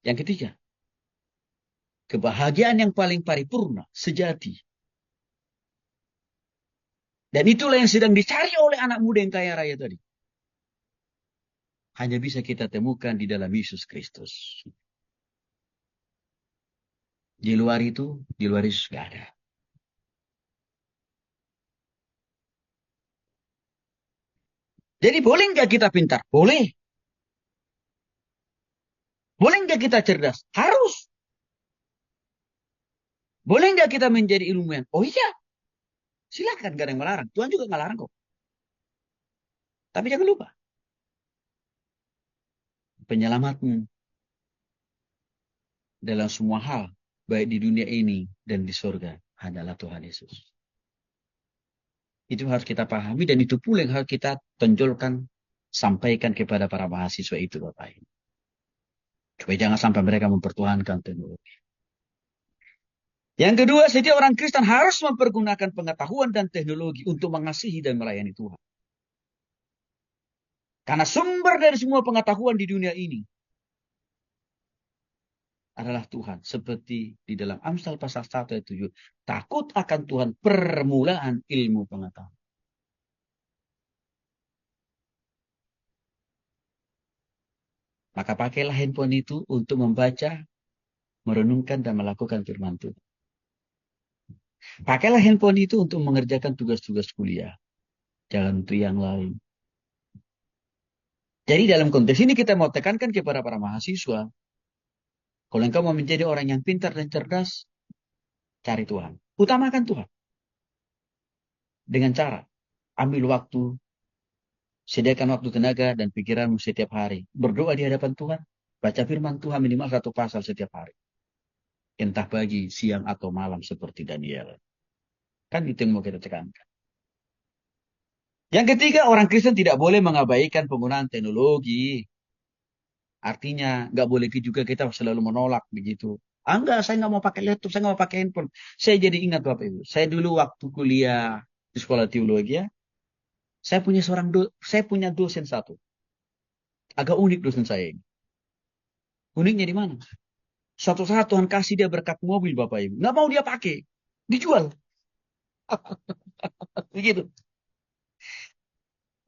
Yang ketiga, kebahagiaan yang paling paripurna, sejati. Dan itulah yang sedang dicari oleh anak muda yang kaya raya tadi. Hanya bisa kita temukan di dalam Yesus Kristus. Di luar itu, di luar Yesus gak ada. Jadi boleh nggak kita pintar? Boleh. Boleh nggak kita cerdas? Harus. Boleh nggak kita menjadi ilmuwan? Oh iya, silakan, gak ada yang melarang. Tuhan juga nggak larang kok. Tapi jangan lupa, penyelamatmu dalam semua hal, baik di dunia ini dan di surga, adalah Tuhan Yesus. Itu harus kita pahami dan itu pula yang harus kita tonjolkan, sampaikan kepada para mahasiswa itu Bapak Ibu. Supaya jangan sampai mereka mempertuhankan teknologi. Yang kedua, setiap orang Kristen harus mempergunakan pengetahuan dan teknologi untuk mengasihi dan melayani Tuhan. Karena sumber dari semua pengetahuan di dunia ini adalah Tuhan. Seperti di dalam Amsal pasal 1 ayat 7. Takut akan Tuhan permulaan ilmu pengetahuan. Maka pakailah handphone itu untuk membaca, merenungkan, dan melakukan firman Tuhan. Pakailah handphone itu untuk mengerjakan tugas-tugas kuliah. Jangan untuk yang lain. Jadi dalam konteks ini kita mau tekankan kepada para mahasiswa. Kalau engkau mau menjadi orang yang pintar dan cerdas, cari Tuhan. Utamakan Tuhan. Dengan cara ambil waktu, sediakan waktu, tenaga, dan pikiranmu setiap hari. Berdoa di hadapan Tuhan. Baca firman Tuhan minimal 1 pasal setiap hari. Entah pagi, siang, atau malam seperti Daniel. Kan itu yang mau kita tekankan. Yang ketiga, orang Kristen tidak boleh mengabaikan penggunaan teknologi. Artinya, nggak boleh juga kita selalu menolak begitu. Ah, enggak, saya nggak mau pakai laptop, saya nggak mau pakai handphone. Saya jadi ingat Bapak Ibu. Saya dulu waktu kuliah di sekolah teologi ya, saya punya dosen satu. Agak unik dosen saya ini. Uniknya di mana? Suatu saat Tuhan kasih dia berkat mobil Bapak Ibu. Nggak mau dia pakai. Dijual. Begitu.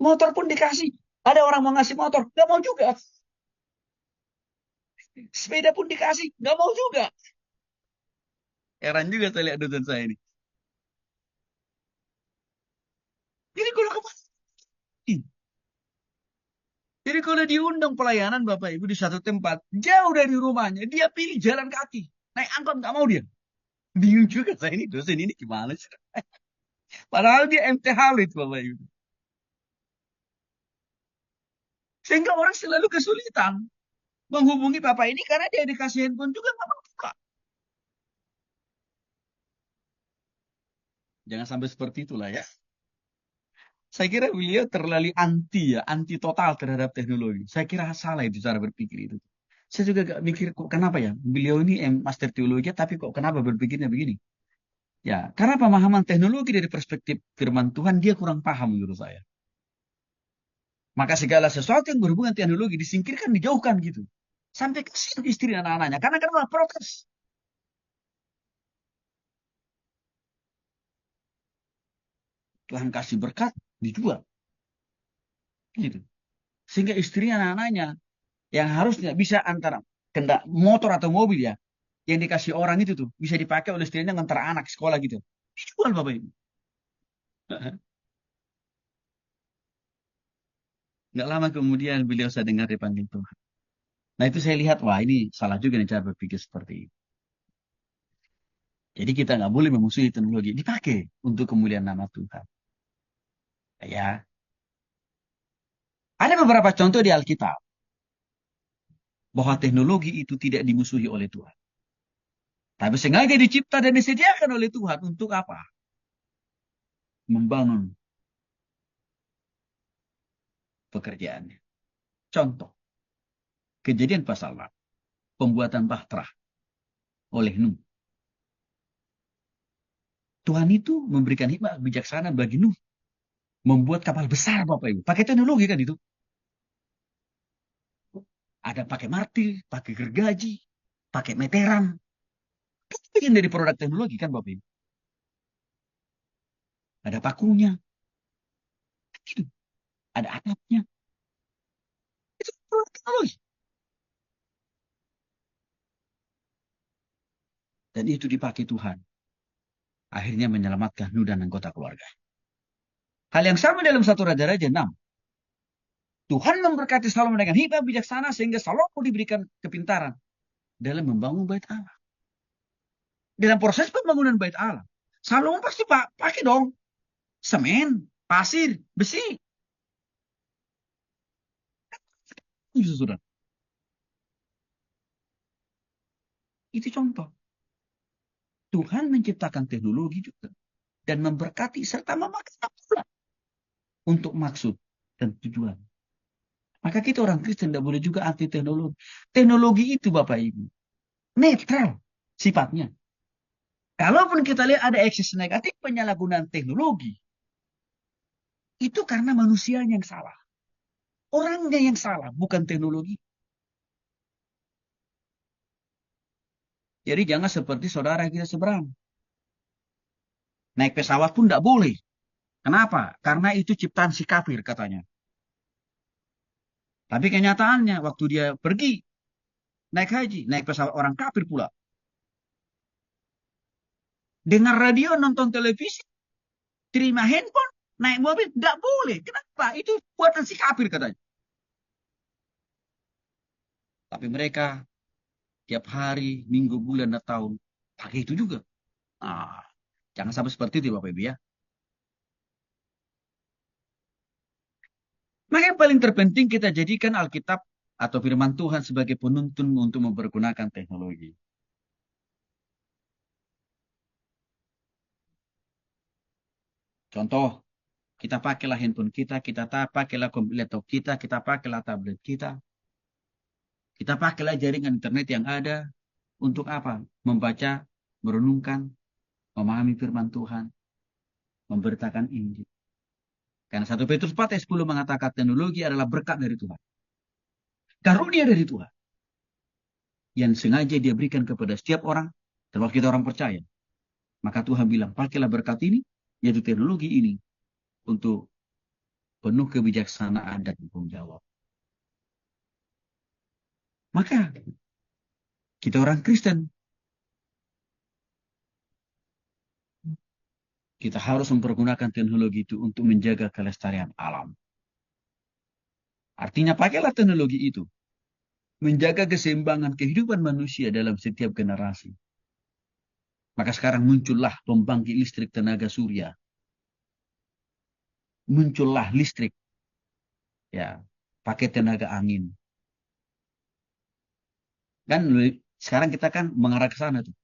Motor pun dikasih. Ada orang mau ngasih motor. Nggak mau juga. Sepeda pun dikasih. Nggak mau juga. Heran juga saya lihat dosen saya ini. Jadi kalau kemana? Jadi kalau diundang pelayanan Bapak Ibu di satu tempat. Jauh dari rumahnya. Dia pilih jalan kaki. Naik angkot nggak mau dia. Bingung juga saya ini dosen ini gimana sih. Padahal dia MTH itu Bapak Ibu. Sehingga orang selalu kesulitan menghubungi Bapak ini karena dia dikasih handphone juga nggak mau buka. Jangan sampai seperti itulah ya. Saya kira beliau terlalu anti ya, anti total terhadap teknologi. Saya kira salah itu cara berpikir itu. Saya juga gak mikir kok kenapa ya beliau ini master teologi tapi kok kenapa berpikirnya begini. Ya, karena pemahaman teknologi dari perspektif firman Tuhan dia kurang paham menurut saya. Maka segala sesuatu yang berhubungan teknologi disingkirkan, dijauhkan gitu. Sampai kasihan istri dan anak-anaknya. Karena kan malah protes. Tuhan kasih berkat, dijual. Gitu. Sehingga istrinya dan anak-anaknya yang harusnya bisa antara kendak motor atau mobil ya. Yang dikasih orang itu tuh. Bisa dipakai oleh istrinya ngantar anak sekolah gitu. Dijual Bapak Ibu. Nggak lama kemudian beliau saya dengar dipanggil Tuhan. Nah itu saya lihat, wah ini salah juga nih cara berpikir seperti itu. Jadi kita nggak boleh memusuhi teknologi. Dipakai untuk kemuliaan nama Tuhan. Ya, ada beberapa contoh di Alkitab bahwa teknologi itu tidak dimusuhi oleh Tuhan. Tapi sengaja dicipta dan disediakan oleh Tuhan untuk apa? Membangun pekerjaannya. Contoh, kejadian pasal 8, pembuatan bahtera oleh Nuh. Tuhan itu memberikan hikmah bijaksana bagi Nuh. Membuat kapal besar Bapak Ibu. Pakai teknologi kan itu. Ada pakai martil, pakai gergaji, pakai meteran. Itu bagian dari produk teknologi kan Bapak Ibu. Ada pakunya, gitu. Ada atapnya. Itu produk teknologi. Dan itu dipakai Tuhan. Akhirnya menyelamatkan Nuh dan anggota keluarga. Hal yang sama dalam satu Raja-Raja 6. Tuhan memberkati Salomo dengan hikmah bijaksana sehingga Salomo diberikan kepintaran dalam membangun bait Allah. Dalam proses pembangunan bait Allah, Salomo pasti pakai dong semen, pasir, besi. Itu sudah. Itu contoh. Tuhan menciptakan teknologi juga dan memberkati serta memakai pula untuk maksud dan tujuan. Maka kita orang Kristen tidak boleh juga anti teknologi. Teknologi itu Bapak Ibu netral sifatnya. Kalaupun kita lihat ada ekses negatif penyalahgunaan teknologi, itu karena manusianya yang salah. Orangnya yang salah, bukan teknologi. Jadi jangan seperti saudara kita seberang. Naik pesawat pun tidak boleh. Kenapa? Karena itu ciptaan si kafir katanya. Tapi kenyataannya waktu dia pergi naik haji, naik pesawat orang kafir pula. Dengar radio, nonton televisi, terima handphone, naik mobil, tidak boleh. Kenapa? Itu buatan si kafir katanya. Tapi mereka tiap hari, minggu, bulan, dan tahun pakai itu juga. Nah, jangan sampai seperti itu Bapak Ibu ya. Maka yang paling terpenting kita jadikan Alkitab atau firman Tuhan sebagai penuntun untuk mempergunakan teknologi. Contoh, kita pakailah handphone kita, kita pakailah laptop kita pakailah tablet kita pakailah jaringan internet yang ada untuk apa? Membaca, merenungkan, memahami firman Tuhan, memberitakan Injil. Karena 1 Petrus 4 ayat 10 mengatakan teknologi adalah berkat dari Tuhan. Karunia dari Tuhan. Yang sengaja dia berikan kepada setiap orang, termasuk kita orang percaya. Maka Tuhan bilang, pakailah berkat ini, yaitu teknologi ini, untuk penuh kebijaksanaan dan tanggung jawab. Maka, kita orang Kristen, kita harus mempergunakan teknologi itu untuk menjaga kelestarian alam. Artinya, pakailah teknologi itu, menjaga keseimbangan kehidupan manusia dalam setiap generasi. Maka sekarang muncullah pembangkit listrik tenaga surya. Muncullah listrik, ya, pakai tenaga angin. Kan sekarang kita kan mengarah ke sana tuh.